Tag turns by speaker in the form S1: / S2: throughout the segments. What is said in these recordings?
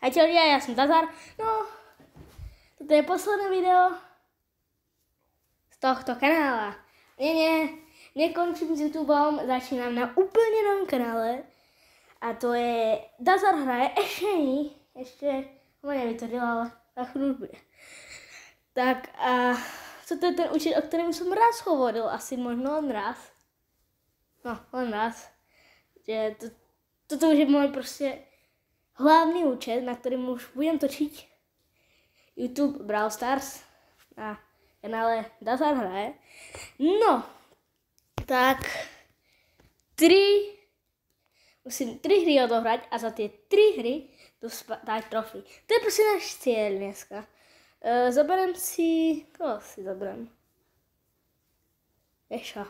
S1: A čau, já jsem Tazar. No, toto je poslední video z tohto kanála. Nekončím s YouTubem, začínám na úplně novém kanále. A to je Tazar hraje ještě ho nevytvořil, ale na chvíli bude. Tak a co to je ten účet, o kterém jsem raz hovoril, asi možno len raz. No, len raz. Že toto už je můj prostě hlavní účet, na kterým už budem točit YouTube Brawl Stars na kanále Tazar hraje. No, tak musím 3 hry odohrať a za ty 3 hry dostať trofej. To je prostě náš cíl dneska. Zaberem si, koho si zaberem? Ješa.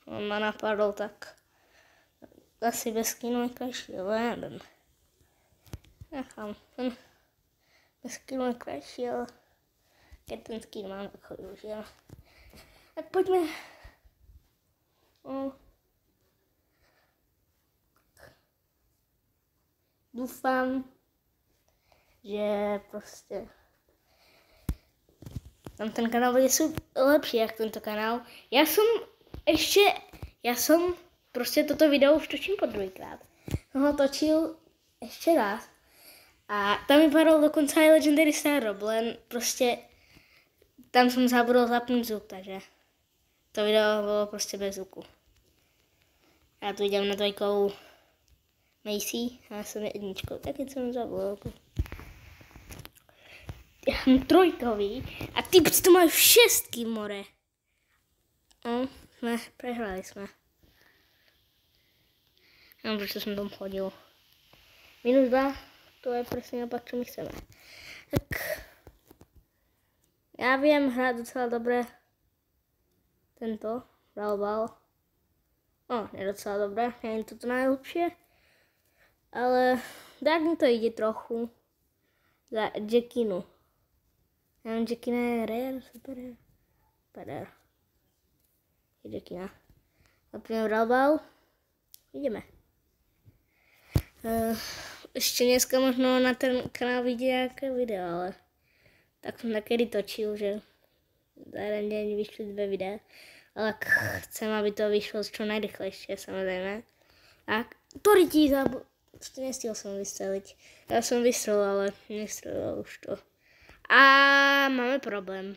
S1: On ma napadl, tak asi bez skinu je krajší, ale nevím. Nechám ten bez skinu je krajší, ale keď ten skin mám, tak ho využijem. Tak pojďme. Doufám, že prostě tam ten kanál bude lepší jak tento kanál. Já jsem prostě toto video už točím po druhýkrát. Jsem ho točil ještě raz. A tam mi padl dokonce i Legendary Star Rob, len prostě tam jsem zabudl zapnout zvuk, takže to video bylo prostě bez zvuku. Já tu jdem na dvojkou Macy, já jsem jedničkou, tak jsem zabudl. Já jsem trojkový a ty to mají 6 more. No, prehrali jsme. Nevím, proč jsem tam chodil. -2, to je přesně opak, co my chceme. Tak já vím hrát docela dobré tento Brawl Ball. No, ne docela dobré, není to nejlepší, ale tak mi to jde trochu za Jackinu. Já mám Jackina je rare, super. Je Jackina. Zapněme Brawl Ball. Jdeme. Ještě dneska možno na ten kanál vyjde nějaké video, ale tak jsem taky točil, že za jeden den vyšly 2 videa. Ale chcem, aby to vyšlo čo nejrychlejší, samozřejmě. A to rytí to nestihl jsem vystřelit. Já jsem vystřelil, ale nestřelil už to. A máme problém.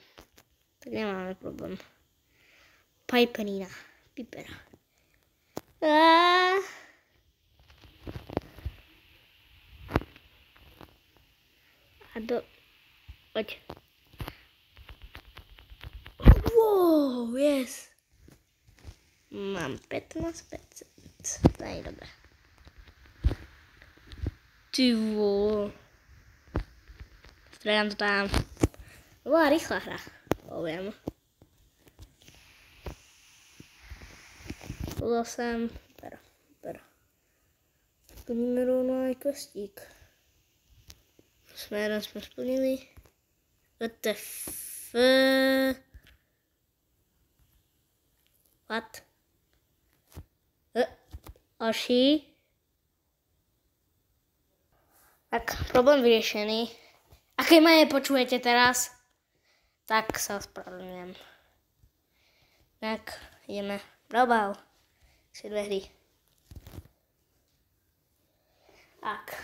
S1: Tak nemáme problém. Pipera. Pojď. Wow, yes. Mám 15%. To je dobré. Ty vole. Střídám to tam. To byla rychlá hra. Povím. Splnil jsem. Super. Splníme rovnou i kostík. Jeden jsme splnili. What? Další. Tak, problém vyřešený. A keď ma nepočujete teraz, tak sa ospravedlňujem. Tak, ideme. Brawl Ball. 2 hry. Tak.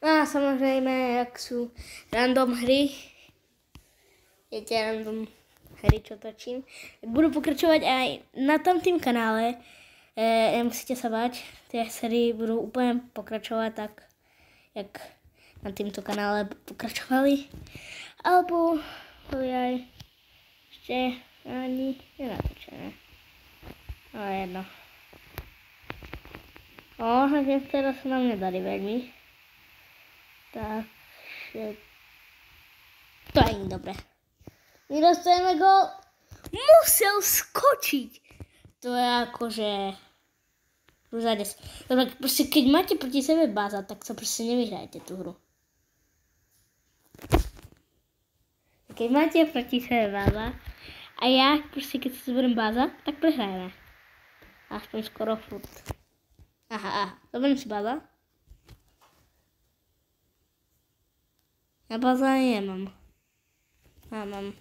S1: No a samozřejmě, jak jsou random hry, random hry, čo točím, tak budu pokračovat i na tamtým kanále. Nemusíte se bát, ty hry budou úplně pokračovat tak, jak na tomto kanále pokračovali. Alebo aj ještě ani nenatočené. No jedno. Takže teda se nám nedali velmi. Takže to není dobré. My dostaneme gól. Musel skočiť. To je jakože Ruzades. Dobre, prostě keď máte proti sebe báza, tak to prostě nevyhrajete tu hru. Keď máte proti sebe báza a já prostě keď si budem báza, tak prehrajeme. Aspoň skoro furt. Aha, to budem si baza. Já baza nemám. Mám.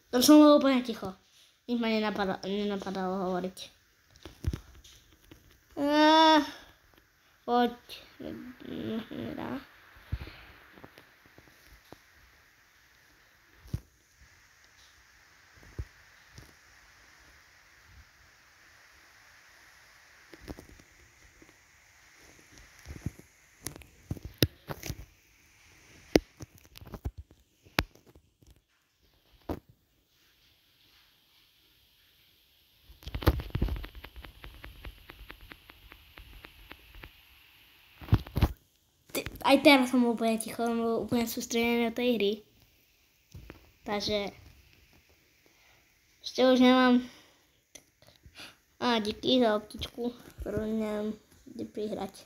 S1: To jsem byl úplně ticho. Nic mě nenapadalo hovoriť. Pojď. Nedá. Aj teraz jsem úplně ticho, jsem byl úplně soustředěný do té hry. Takže ještě už nemám. Díky za optičku, kterou nemám kdy přihrať.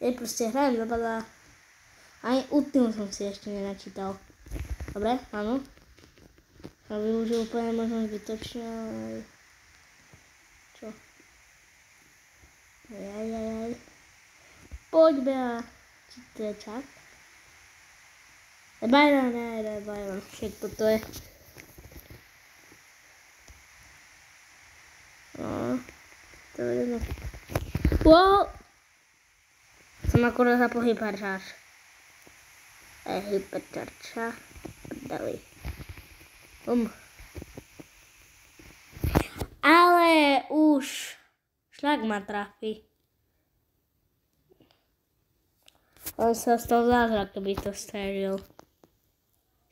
S1: Je prostě hrajem zapadá. Ani ultimu jsem si ještě nenačítal. Dobré, ano. Já využiju úplně možná zbytočně, ale... Čo? Ajajajaj. Pojď, Bea. Či to je čak? Byron. Však toto je. No. To je jedno. Wow. Jsem akorát zapl hypercharge. Hypercharge. Dali. Ale už šlak ma trafí. On sa stal zázrak, keby to strelil.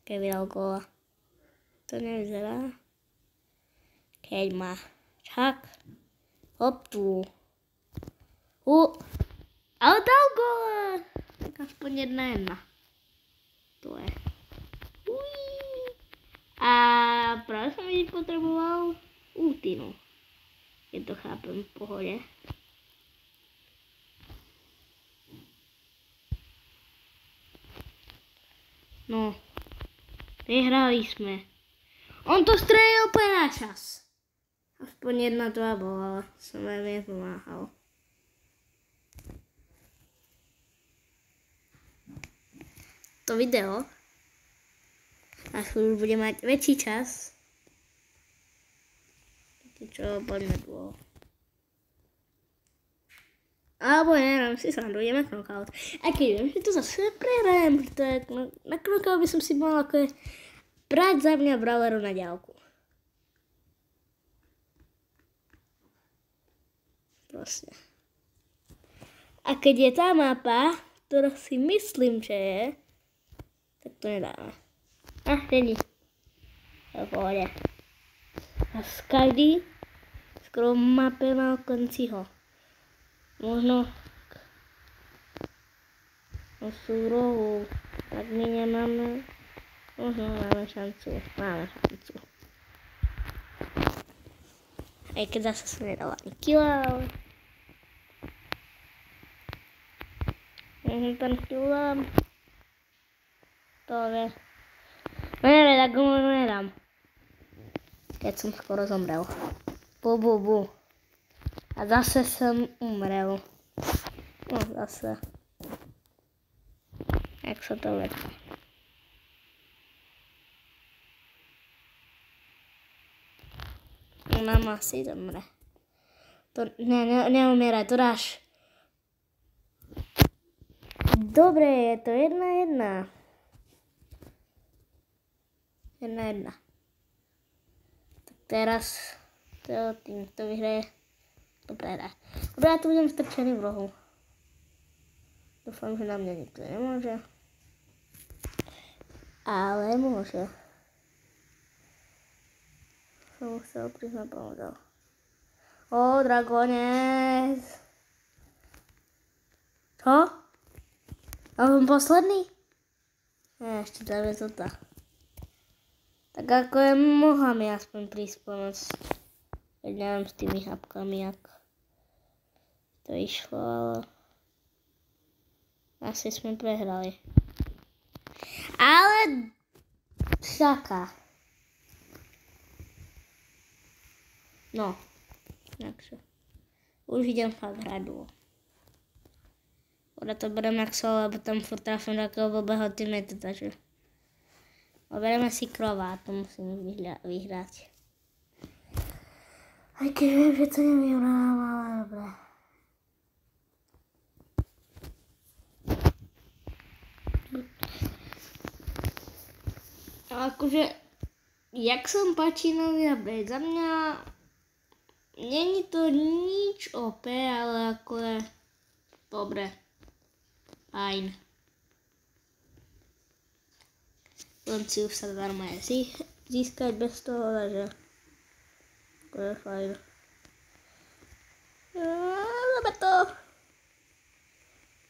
S1: Keby dal góla. To nevyzerá. Keď má čak. Hop tu. Ale dal góla. Tak aspoň 1-1. To je. A právě jsem ji potřeboval ultinu. Je to chápem v pohodě. No, vyhrali jsme. On to strelil úplně na čas. Aspoň 1-2 byla, ale jsem velmi pomáhal. To video, až už bude mít větší čas, čo poďme dlho. Alebo neviem, si srandu, ideme knockout. A keď viem, že to zase prehrajem, tak na knockout by som si mal ako brať za mňa brawleru na ďalku. Proste. A keď je tá mapa, ktorá si myslím, že je, tak to nedáme. Není. To je v pohode. A každý skoro mape na konci ho. Možno na súrovu, tak my nemáme. Možno máme šancu. Aj keď zase som nedala ani kila, ale... Ten kila... To je... No neviem, tak ho nedám. Keď som skoro zomrel. Bu. A zase jsem umrel. No zase. Jak se to vedlo. Mama asi zomre. To neumíraj, to dáš. Dobre, je to 1-1. 1-1. Tak teraz tým, kto vyhraje, to prehra. Dobre, já tu budem strčený v rohu. Doufám, že na mě nikto nemůže. Ale může. Jsem musel přiznat pomoct. O, dragonec. Co? A jsem posledný? Ne, ještě tam je to tak. Tak jako je mohla mi aspoň prísť pomôcť. Veď neviem s tými hapkami, jak to išlo, ale asi sme prehrali. Ale všaká. No, takže. Už idem fakt hrať duo. Voda to berem jak solo, lebo tam furt trafím takého blbého teammate, takže. Bereme si krova, to musím vyhrať. Aj keď viem, že to nevyhrám, ale dobré. A akože, jak som pačinový update, za mňa není to nič OP, ale ako je dobre, fajn. Len si už sa normálne získať bez toho, takže to je fajn. Dobre to.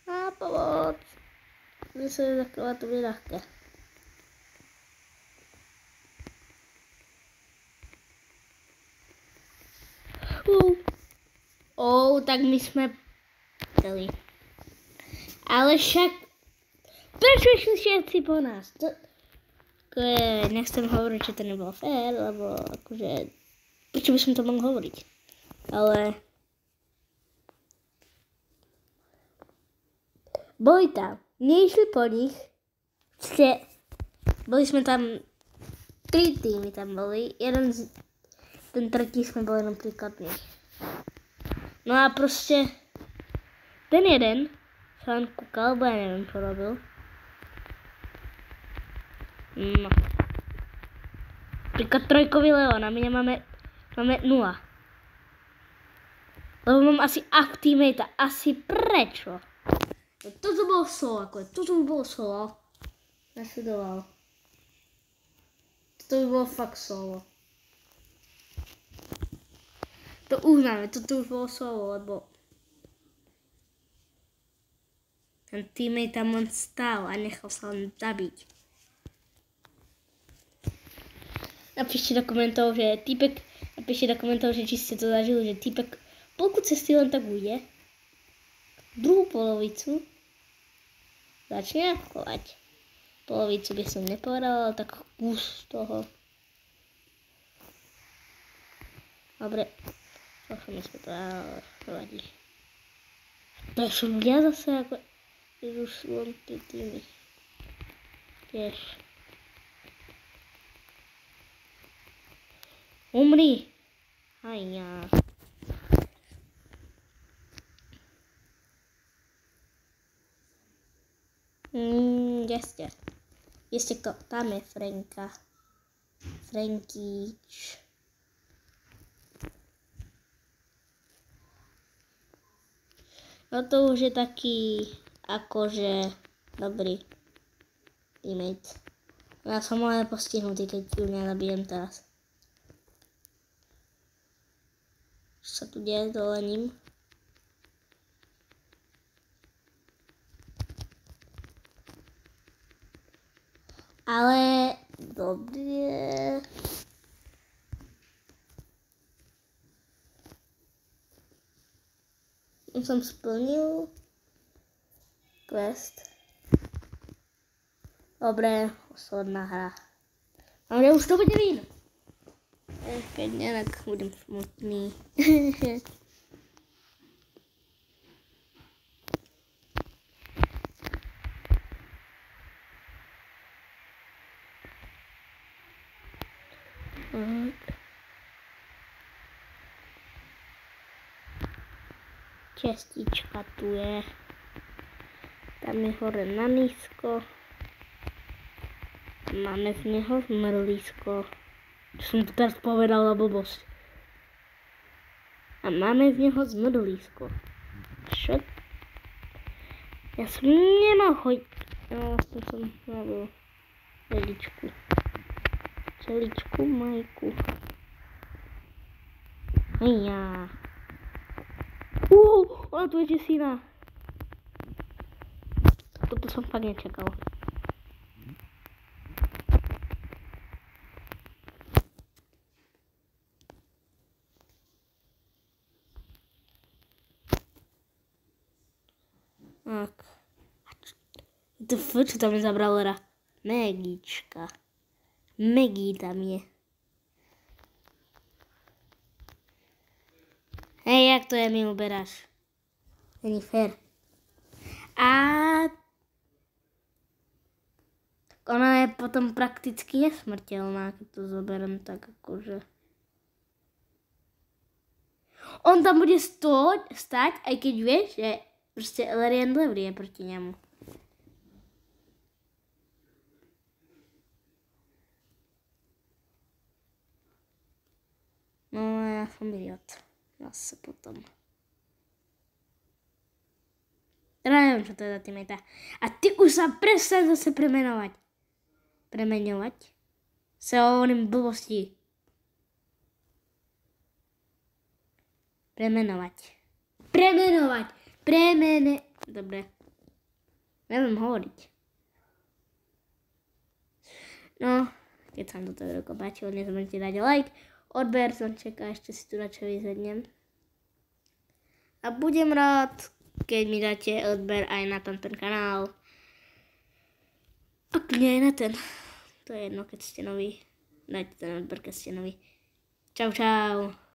S1: A pomoc. Myslím, že takové to bude ľahké. Tak my sme dali. Ale však prečo išli všetci po nás? Nechcem hovoriť, že to nebolo fér, lebo akože prečo by som to mohol hovoriť? Ale boli tam, neišli po nich, boli sme tam 3 týmy tam boli, ten tretí sme boli napríklad my. No a proste ten jeden sa len kúkal, bo ja neviem, čo robil. No. Príklad trojkový Leon a my nemáme 0. Lebo mám asi teammate, asi prečo? Toto bolo solo, toto by bolo solo. Nasledoval. Toto by bolo fakt solo. To uznáme, toto už bolo solo, lebo ten teammate tam len stál a nechal sa len zabiť. Napíšte do komentov, že či ste to zažili, že týpek polku cesty len tak ujde. Druhú polovicu začne chovať. Polovicu by som nepovedal, ale tak kus toho. Dobre. Trochu mi sme to vadí. Prečo ľudia zase ako idú svojom tými. Tiež. Umri. Aj ja. Kde ste kto? Tam je Franka. Frankič. No to už je taký, akože, dobrý teammate. Ja som ale postihnutý, keď ju nezabijem teraz. Čo sa tu deje dole ním? Ale, dobré. Som splnil quest. Dobre, posledná hra. Ale už to bude víno. Keď nie, tak budem smutný. Čestička tu je. Tam je hore na nízko. Máme z neho zmrlísko. Čo som tu teraz povedal, blbosť. A máme z neho zmrlísko. Čo? Ja som nemal chodiť. No, vlastne som nabil celičku, majku. Hejá. Ona tu je Jessina. Toto som fakt nečakal. Čo tam je za brawlera? Megička. Megi tam je. Hej, jak to je, mi uberáš? Není fér. A tak ona je potom prakticky nesmrteľná, keď to zoberiem tak akože. On tam bude stať, aj keď vieš, že proste Elerian Levry je proti nemu. No ja som idiot. Zase potom. Ja neviem, čo to je za teammatea. A ty už sa prestaň zase premenovať. Premeňovať? Sa hovorím blbosti. Premenovať. Dobre. Neviem hovoriť. No, keď sa vám toto video páčilo, nezabudnite dať like. Odber som čaká, ešte si tu radšej vyzvednem. A budem rád, keď mi dáte odber aj na ten kanál. A nie aj na ten. To je jedno, keď ste noví. Dajte ten odber, keď ste noví. Čau, čau.